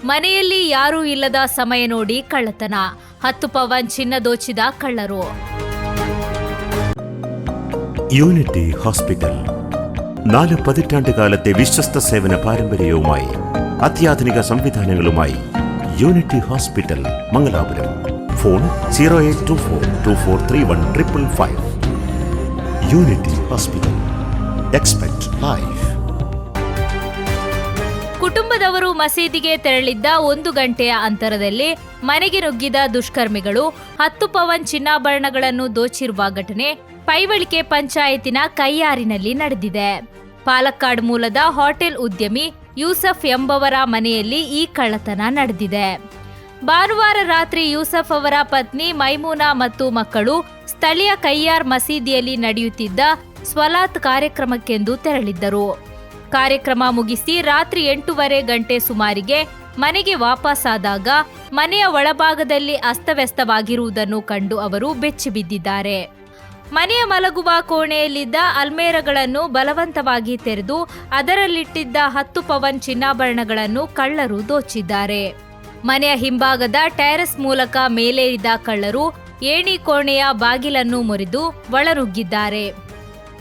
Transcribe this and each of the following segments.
ಮನೆಯಲ್ಲಿ ಯಾರೂ ಇಲ್ಲದ ಸಮಯ ನೋಡಿ ಕಳ್ಳತನ, 10 ಪವನ್ ಚಿನ್ನ ದೋಚಿದ ಕಳ್ಳರು. യൂണിറ്റി ഹോസ്പിറ്റൽ 4 പതിറ്റാണ്ടുകാലത്തെ വിശ്വസ്ത സേവന പാരമ്പര്യവുമായി അത്യാധുനിക സംവിധാനങ്ങളുമായി Unity Hospital Mangalapuram. Phone 0824243155. Unity Hospital. Expect life. ಕುಟುಂಬದವರು ಮಸೀದಿಗೆ ತೆರಳಿದ್ದ 1 ಗಂಟೆಯ ಅಂತರದಲ್ಲಿ ಮನೆಗೆ ನುಗ್ಗಿದ ದುಷ್ಕರ್ಮಿಗಳು 10 ಪವನ್ ಚಿನ್ನಾಭರಣಗಳನ್ನು ದೋಚಿರುವ ಘಟನೆ ಪೈವಳಿಕೆ ಪಂಚಾಯತಿನ ಕೈಯಾರಿನಲ್ಲಿ ನಡೆದಿದೆ. ಪಾಲಕ್ಕಾಡ್ ಮೂಲದ ಹೋಟೆಲ್ ಉದ್ಯಮಿ ಯೂಸಫ್ ಎಂಬವರ ಮನೆಯಲ್ಲಿ ಈ ಕಳ್ಳತನ ನಡೆದಿದೆ. ಭಾನುವಾರ ರಾತ್ರಿ ಯೂಸಫ್ ಅವರ ಪತ್ನಿ ಮೈಮೂನಾ ಮತ್ತು ಮಕ್ಕಳು ಸ್ಥಳೀಯ ಕೈಯಾರ್ ಮಸೀದಿಯಲ್ಲಿ ನಡೆಯುತ್ತಿದ್ದ ಸ್ವಲಾತ್ ಕಾರ್ಯಕ್ರಮಕ್ಕೆಂದು ತೆರಳಿದ್ದರು. ಕಾರ್ಯಕ್ರಮ ಮುಗಿಸಿ ರಾತ್ರಿ 8:30 ಗಂಟೆ ಸುಮಾರಿಗೆ ಮನೆಗೆ ವಾಪಸ್ಸಾದಾಗ ಮನೆಯ ಒಳಭಾಗದಲ್ಲಿ ಅಸ್ತವ್ಯಸ್ತವಾಗಿರುವುದನ್ನು ಕಂಡು ಅವರು ಬೆಚ್ಚಿಬಿದ್ದಿದ್ದಾರೆ. ಮನೆಯ ಮಲಗುವ ಕೋಣೆಯಲ್ಲಿದ್ದ ಅಲ್ಮೇರಗಳನ್ನು ಬಲವಂತವಾಗಿ ತೆರೆದು ಅದರಲ್ಲಿಟ್ಟಿದ್ದ 10 ಪವನ್ ಚಿನ್ನಾಭರಣಗಳನ್ನು ಕಳ್ಳರು ದೋಚಿದ್ದಾರೆ. ಮನೆಯ ಹಿಂಭಾಗದ ಟೆರೆಸ್ ಮೂಲಕ ಮೇಲೇರಿದ ಕಳ್ಳರು ಏಣಿ ಕೋಣೆಯ ಬಾಗಿಲನ್ನು ಮುರಿದು ಒಳನುಗ್ಗಿದ್ದಾರೆ.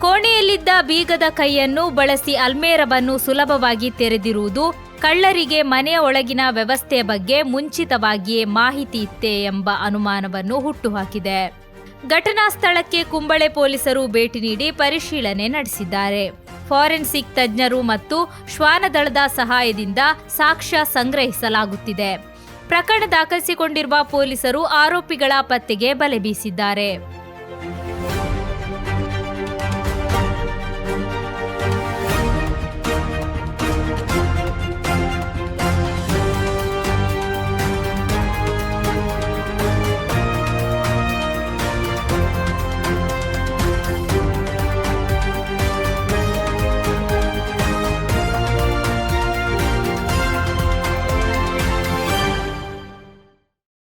ಕೋಣೆಯಲ್ಲಿದ್ದ ಬೀಗದ ಕೈಯನ್ನು ಬಳಸಿ ಅಲ್ಮೇರವನ್ನು ಸುಲಭವಾಗಿ ತೆರೆದಿರುವುದು ಕಳ್ಳರಿಗೆ ಮನೆಯ ಒಳಗಿನ ವ್ಯವಸ್ಥೆಯ ಬಗ್ಗೆ ಮುಂಚಿತವಾಗಿಯೇ ಮಾಹಿತಿ ಇತ್ತೆ ಎಂಬ ಅನುಮಾನವನ್ನು ಹುಟ್ಟುಹಾಕಿದೆ. ಘಟನಾ ಸ್ಥಳಕ್ಕೆ ಕುಂಬಳೆ ಪೊಲೀಸರು ಭೇಟಿ ನೀಡಿ ಪರಿಶೀಲನೆ ನಡೆಸಿದ್ದಾರೆ. ಫಾರೆನ್ಸಿಕ್ ತಜ್ಞರು ಮತ್ತು ಶ್ವಾನದಳದ ಸಹಾಯದಿಂದ ಸಾಕ್ಷ್ಯ ಸಂಗ್ರಹಿಸಲಾಗುತ್ತಿದೆ. ಪ್ರಕರಣ ದಾಖಲಿಸಿಕೊಂಡಿರುವ ಪೊಲೀಸರು ಆರೋಪಿಗಳ ಪತ್ತೆಗೆ ಬಲೆ ಬೀಸಿದ್ದಾರೆ.